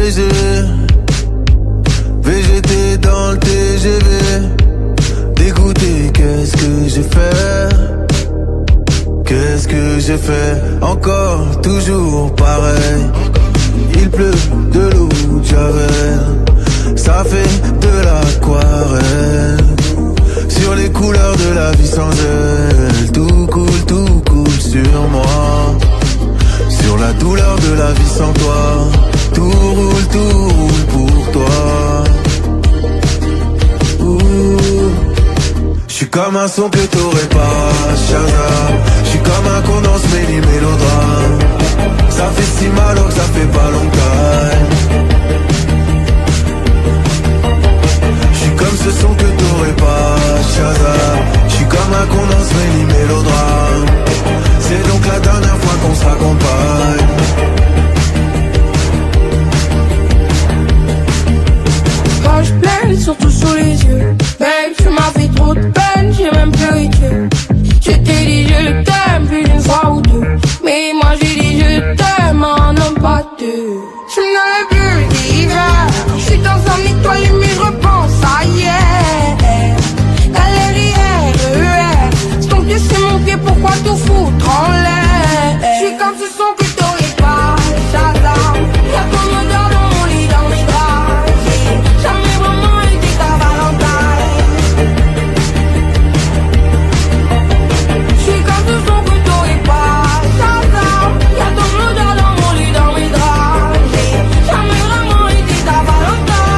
baiser. VGT dans le TGV. Dégoûté, qu'est-ce que j'ai fait? Qu'est-ce que j'ai fait? Encore, toujours pareil. Il pleut de l'eau de Javel. Ça fait de l'aquarelle. Sur les couleurs de la vie sans elle. Tout coule sur moi. Sur la douleur de la vie sans toi. Tout roule pour toi. J'suis comme un son que t'aurais pas, Shazam. J'suis comme un condensé méli mélodrame. Ça fait si mal que ça fait pas longtemps. J'suis comme ce son que t'aurais pas, Shazam. J'suis comme un condensé méli mélodrame. C'est donc la dernière fois qu'on se raccompagne. Quand je pleine, surtout sous les yeux. Babe, tu m'as fait trop de peine, j'ai même pleuré Dieu. Je t'ai dit je t'aime plus d'une fois ou deux. Mais moi j'ai dit je t'aime en homme pas deux. Je n'avais plus d'hiver. Je suis dans un étoile mais je repense à hier. Galère, c'est ton pied, c'est mon pied, pourquoi tout foutre en l'air? Je suis comme ce son que t'aurais pas, Shazam. Y'a ton odeur dans mon lit, dans mes draps. J'ai jamais vraiment été ta Valentine. Je suis comme ce son que t'aurais pas, Shazam. Y'a ton odeur dans mon lit, dans mes draps. J'ai jamais vraiment été ta Valentine.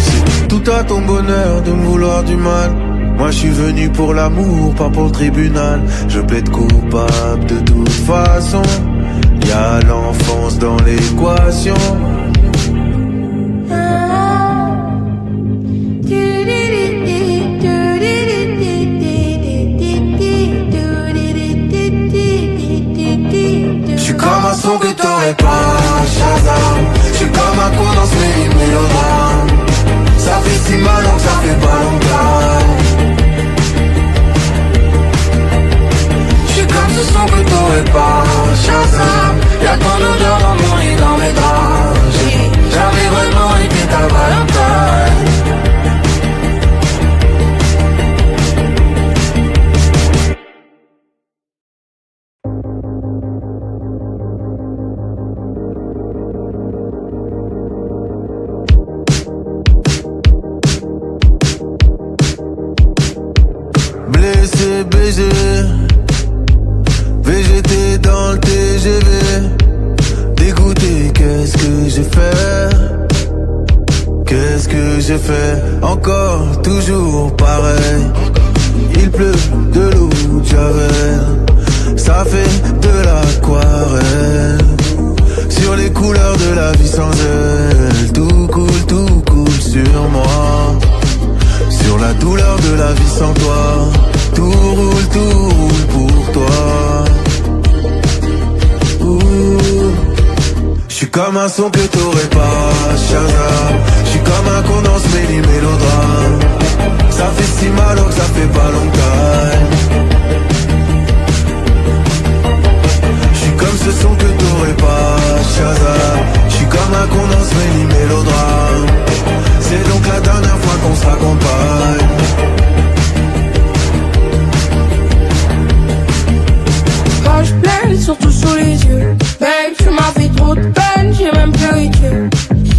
C'est tout à ton bonheur de me vouloir du mal. Moi je suis venu pour l'amour, pas pour le tribunal. Je plaide coupable de toute façon. Y'a l'enfance dans l'équation. J'suis comme un son que t'aurais pas, Shazam. J'suis comme un condensé méli mélodrame. Ça fait si mal que ça fait pas longtemps. J'suis comme ce son que t'aurais pas, Shazam. Y'a ton odeur dans mon lit, dans mes draps. J'ai jamais vraiment été ta Valentine. Blessé, baiser. VGT dans le TGV. Dégoûté, qu'est-ce que j'ai fait? Qu'est-ce que j'ai fait? Encore, toujours pareil. Il pleut de l'eau de Javel. Ça fait de l'aquarelle. Sur les couleurs de la vie sans elle. Tout coule sur moi. Sur la douleur de la vie sans toi. Tout roule pour toi. J'suis comme un son que t'aurais pas, Shazam. J'suis comme un condensé méli mélodrame. Ça fait si mal que ça fait pas longtemps. J'suis comme ce son que t'aurais pas, Shazam. J'suis comme un condensé méli mélodrame. C'est donc la dernière fois qu'on se raccompagne. Quand je pleine, surtout sous les yeux. Babe, tu m'as fait trop de peine, j'ai même pleuré Dieu.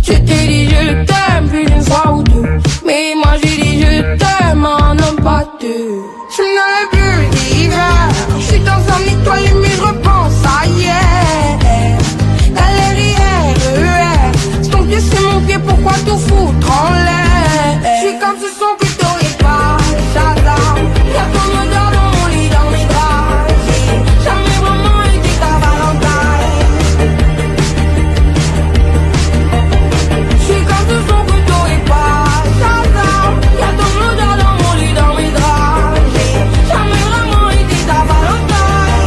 Je t'ai dit je t'aime plus d'une fois ou deux. Mais moi j'ai dit je t'aime en homme pas deux. Je n'avais plus d'hiver. Je suis dans un étoile mais je repense à hier. Galère, c'est ton pied, c'est mon pied, pourquoi tout foutre en l'air? Je suis comme ce son que t'aurais pas, Shazam. Y'a ton odeur dans mon lit, dans mes draps. J'ai jamais vraiment été ta Valentine. J'suis comme ce son que t'aurais pas, Shazam. Y'a ton odeur dans mon lit, dans mes draps. J'ai jamais vraiment été ta Valentine.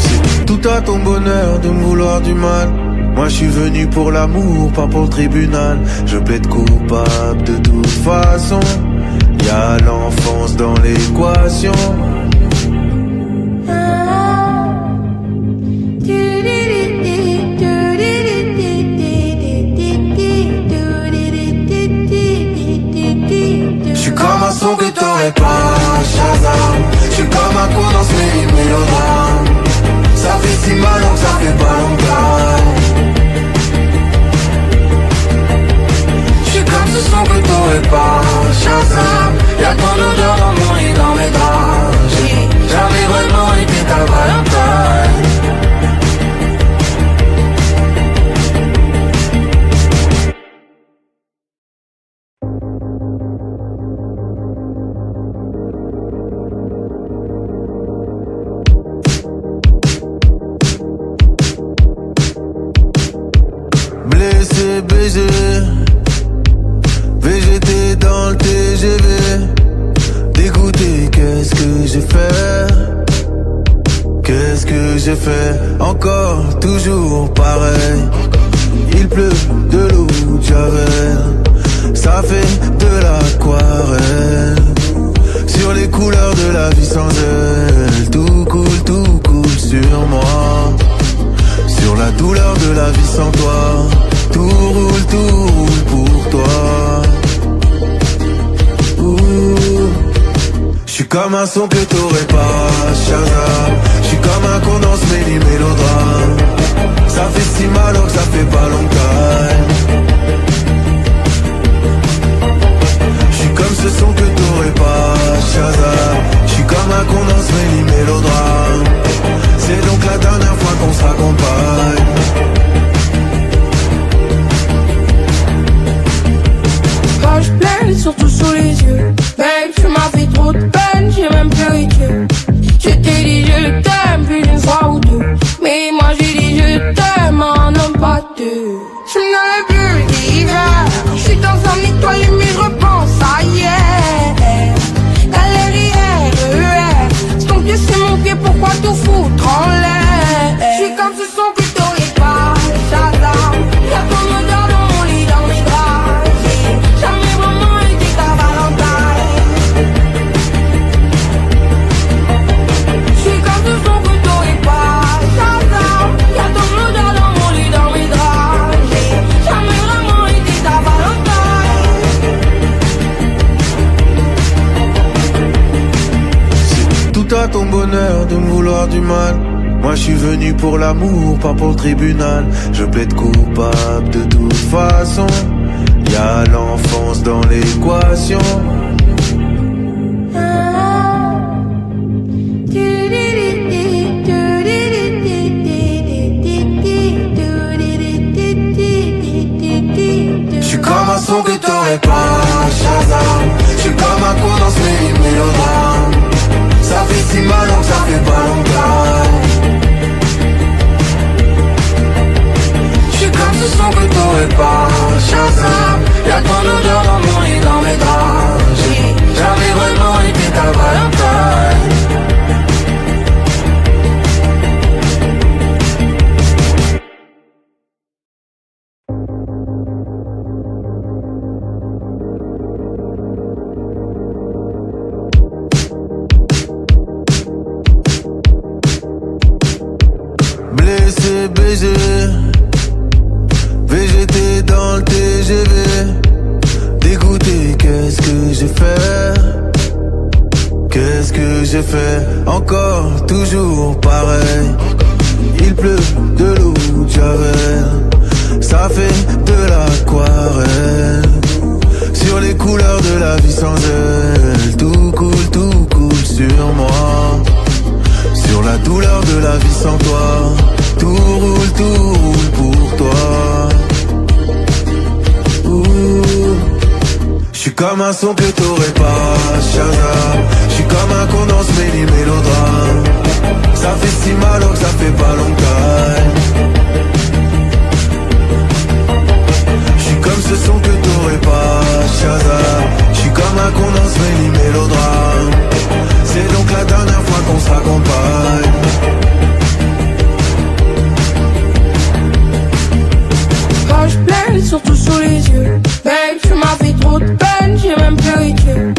C'est tout à ton bonheur de me vouloir du mal. Moi je suis venu pour l'amour, pas pour le tribunal. Je plaide coupable de toute façon. Y'a l'enfance dans l'équation. J'suis comme un son que t'aurais pas, Shazam. J'suis comme un con dans ce mélodrame. Ça fait si mal donc ça fait pas longtemps. J'suis comme ce son que t'aurais pas, Shazam. Y'a ton odeur dans mon lit, dans mes draps. J'ai jamais vraiment été ta Valentine. Blessé, baisé, VGT dans le TGV. Dégoûté, qu'est-ce que j'ai fait? Qu'est-ce que j'ai fait? Encore, toujours pareil. Il pleut de l'eau de Javel. Ça fait de l'aquarelle. Sur les couleurs de la vie sans elle. Tout coule sur moi. Sur la douleur de la vie sans toi. Tout roule pour toi. J'suis comme un son que t'aurais pas, Shazam. J'suis comme un con dans ce mélodrame. Ça fait si mal que ça fait pas longtemps. J'suis comme ce son que t'aurais pas, Shazam. J'suis comme un con dans ce mélodrame. C'est donc la dernière fois qu'on se raccompagne. Poche pleine, surtout sous les yeux. Babe, tu m'as fait trop de peine, j'ai même pleuré Dieu. Je t'ai dit je t'aime plus d'une fois ou deux. Mais moi j'ai dit je t'aime, un homme pas deux. Je n'avais plus d'hiver. Je suis dans un étoile mais je repense à hier. Galère, RER. C'est ton pied, c'est mon pied, pourquoi tout foutre en l'air? Je suis comme ce son que t'aurais pas, Shazam. Y'a ton odeur dans mon lit, dans mes draps. J'ai jamais vraiment été ta Valentine. Je suis comme ce son que t'aurais pas, Shazam. Y'a ton odeur dans mon lit, dans mes draps. J'ai jamais vraiment été ta Valentine. C'est tout à ton bonheur de me vouloir du mal. Moi je suis venu pour l'amour, pas pour le tribunal. Je plaide coupable de toute façon. Y'a l'enfance dans l'équation. J'suis comme un son que t'aurais pas, Shazam. J'suis comme un con dans ce mélodrame. Ça fait si mal donc ça fait pas longtemps. J'suis comme ce son que t'aurais pas, Shazam. Y'a ton odeur dans mon lit, dans mes draps. J'ai jamais vraiment été ta Valentine. Blessé, baisé, VGT dans le TGV. Dégoûté, qu'est-ce que j'ai fait? Qu'est-ce que j'ai fait? Encore, toujours pareil. Il pleut de l'eau de Javel. Ça fait de l'aquarelle. Sur les couleurs de la vie sans elle. Tout coule sur moi. Sur la douleur de la vie sans toi. Tout roule pour toi. J'suis comme un son que t'aurais pas, Shazam. J'suis comme un con dans ce mélodrame. Ça fait si mal que ça fait pas longtemps. J'suis comme ce son que t'aurais pas, Shazam. J'suis comme un con dans ce mélodrame. C'est donc la dernière fois qu'on se raccompagne. Poche pleine, surtout sous les yeux. Babe, tu m'as fait trop de peine, j'ai même pleuré Dieu.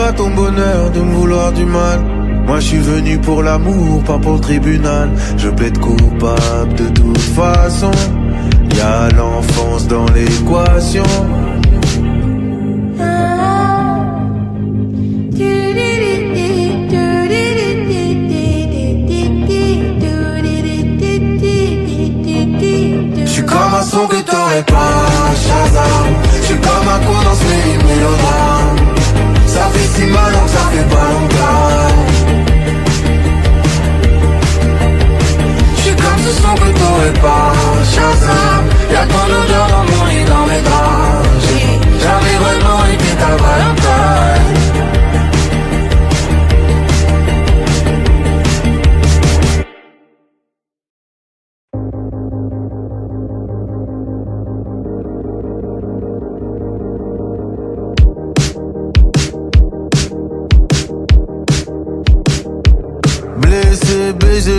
à ton bonheur de me vouloir du mal. Moi je suis venu pour l'amour, pas pour le tribunal. Je plaide coupable de toute façon. Y'a l'enfance dans l'équation. J'suis comme un son que t'aurais pas, Shazam. J'suis comme un con dans ce mélodrame. Ça fait si mal donc ça fait pas longtemps. J'suis comme ce son que t'aurais pas, Shazam. Y'a ton odeur dans mon lit, dans mes draps. J'ai jamais vraiment été ta Valentine. Blessé, baisé,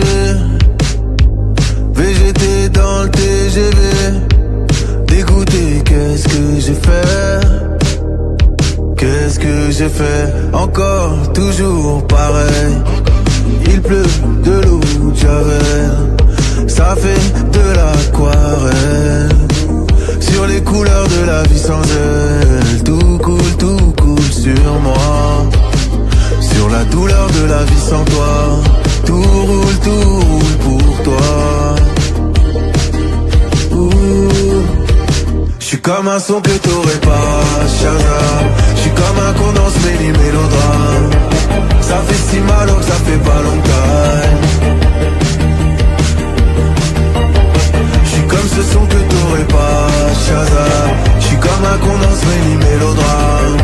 VGT dans le TGV. Dégoûté, qu'est-ce que j'ai fait? Qu'est-ce que j'ai fait? Encore, toujours pareil. Il pleut de l'eau de Javel. Ça fait de l'aquarelle. Sur les couleurs de la vie sans elle. Tout coule sur moi. Sur la douleur de la vie sans toi. Tout roule pour toi. J'suis comme un son que t'aurais pas, Shazam. J'suis comme un con dans ce mélodrame. Ça fait si mal donc ça fait pas longtemps. J'suis comme ce son que t'aurais pas, Shazam. J'suis comme un con dans ce mélodrame.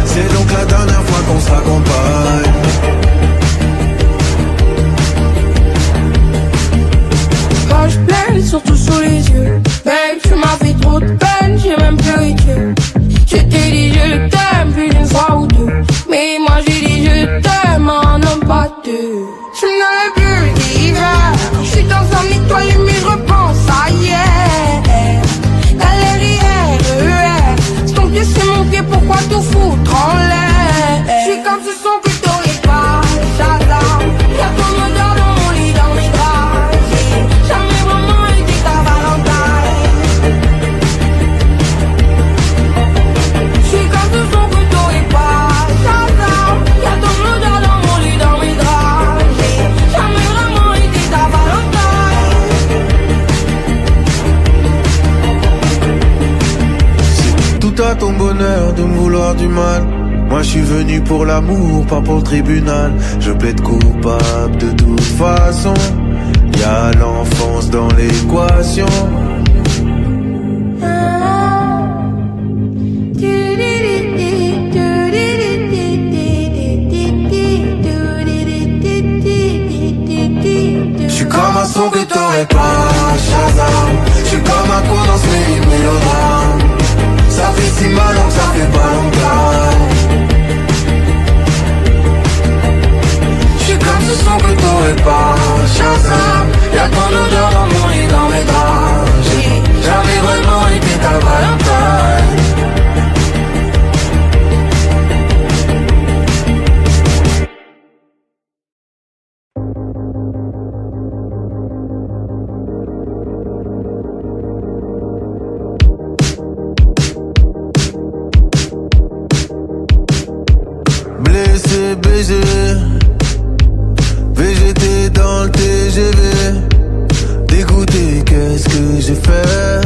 C'est donc la dernière fois qu'on se raccompagne. Poche pleine, surtout sous les yeux. Babe, tu m'as fait trop de peine, j'ai même pleuré Dieu. Je t'ai dit je t'aime, plus d'une fois ou deux. Mais moi j'ai dit je t'aime, un homme pas deux. Je n'avais plus d'hiver. Je suis dans un étoile mais je repense à hier. Galère, c'est ton pied, c'est mon pied, pourquoi tout foutre en l'air? Je suis comme ce son que t'aurais pas, Shazam. Y'a ton odeur dans mon lit, dans mes draps. J'ai jamais vraiment été ta Valentine. Je suis comme ce son que t'aurais pas, Shazam. Y'a ton odeur dans mon lit, dans mes draps. J'ai jamais vraiment été ta Valentine. C'est tout à ton bonheur de me vouloir du mal. Moi je suis venu pour l'amour, pas pour le tribunal. Je plaide coupable de toute façon. Y'a l'enfance dans l'équation. J'suis comme un son que t'aurais pas, Shazam. J'suis comme un con dans ce mélodrame. Ça fait si mal donc ça fait pas longtemps. J'suis comme ce son que t'aurais pas, Shazam. Y'a ton odeur dans mon lit, dans mes draps. J'ai jamais vraiment été ta Valentine. Blessé, baisé, VGT dans le TGV. Dégoûté, qu'est-ce que j'ai fait?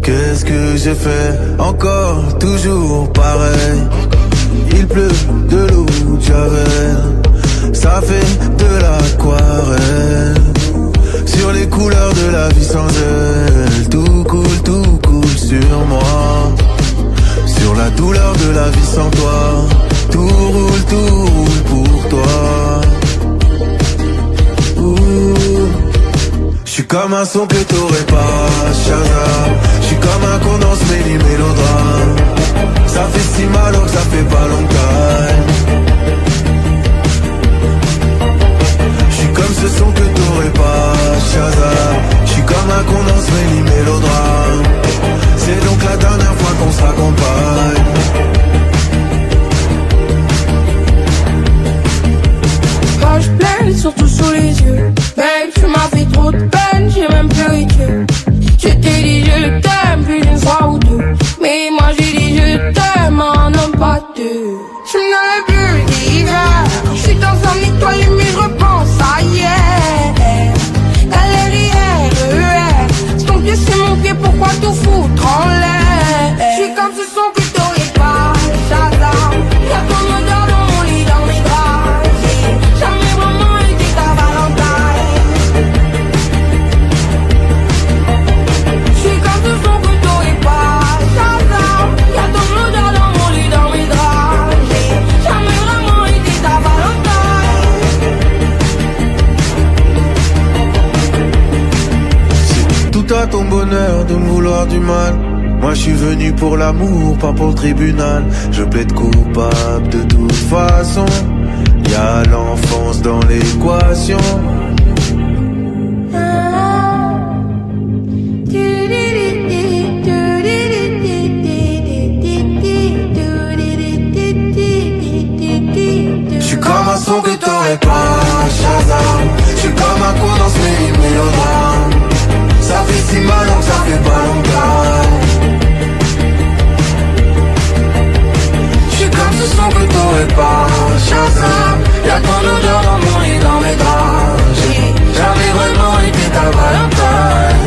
Qu'est-ce que j'ai fait? Encore, toujours pareil. Il pleut de l'eau de Javel. Ça fait de l'aquarelle. Sur les couleurs de la vie sans elle. Tout coule sur moi. Sur la douleur de la vie sans toi. Tout roule pour toi. J'suis comme un son que t'aurais pas, Shazam. J'suis comme un con dans ce mélodrame. Ça fait si mal donc ça fait pas longtemps. J'suis comme ce son que t'aurais pas, Shazam. J'suis comme un con dans ce mélodrame. C'est donc la dernière fois qu'on se raccompagne. yeux. Babe, tu m'as fait trop de peine, j'ai même pleuré. Je t'ai dit je t'aime plus d'une fois ou deux, mais moi j'ai dit je t'aime un homme pas deux. Je n'avais plus d'hiver, je suis dans un étoile mais je repense à hier. Galerie RER, c'est ton pied c'est mon pied, pourquoi tout foutre en l'air? Je suis comme ce son que t'aurais pas, Shazam. Y'a ton odeur dans mon lit, dans mes draps. J'ai jamais vraiment été ta Valentine. Je suis comme ce son que t'aurais pas, Shazam. Y'a ton odeur dans mon lit, dans mes draps. J'ai jamais vraiment été ta Valentine. C'est tout à ton bonheur de me vouloir du mal. Moi je suis venu pour l'amour, pas pour le tribunal. Je plaide coupable de toute façon. Y'a l'enfance dans l'équation. J'suis comme un son que t'aurais pas, Shazam. J'suis comme un con dans ce mélodrame. Ça fait si mal donc ça fait pas longtemps. J'suis comme ce son que t'aurais pas, Shazam. Y'a ton odeur dans mon lit, dans mes draps. J'ai jamais vraiment été ta Valentine.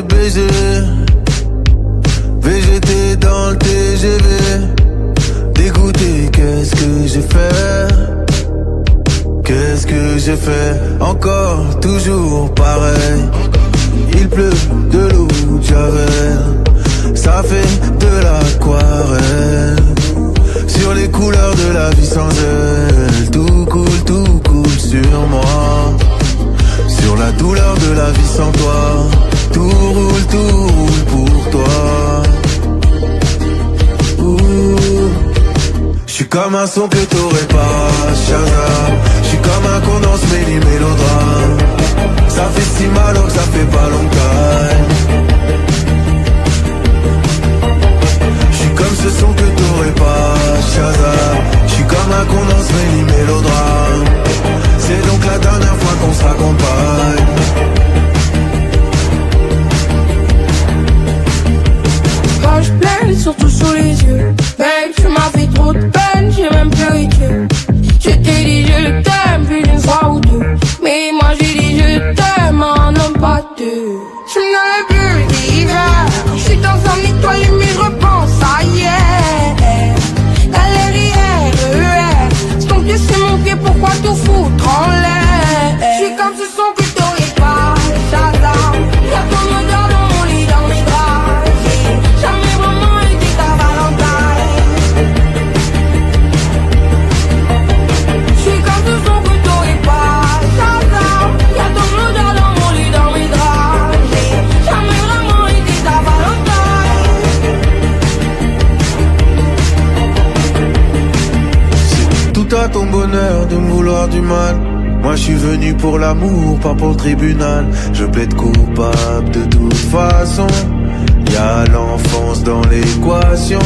BG, VGT dans le TGV. Dégoûté, qu'est-ce que j'ai fait? Qu'est-ce que j'ai fait? Encore, toujours pareil. Il pleut de l'eau de Javel. Ça fait de l'aquarelle. Sur les couleurs de la vie sans elle. Tout coule sur moi. Sur la douleur de la vie sans toi. Tout roule pour toi. J'suis comme un son que t'aurais pas, Shazam. J'suis comme un con dans ce mélodrame. Ça fait si mal donc ça fait pas longtemps. J'suis comme ce son que t'aurais pas, Shazam. J'suis comme un con dans ce mélodrame. C'est donc la dernière fois qu'on se raccompagne. Je pleine, surtout sous les yeux. Babe, tu m'as fait trop de peine, j'ai même pleuré. Je t'ai dit je t'aime plus d'une fois ou deux, mais moi j'ai dit je t'aime un homme pas deux. Je n'avais plus d'hiver, je suis dans un étoile mais je repense à hier. toi ton bonheur de me vouloir du mal. Moi je suis venu pour l'amour, pas pour le tribunal. Je plaide coupable de toute façon. Y'a l'enfance dans l'équation.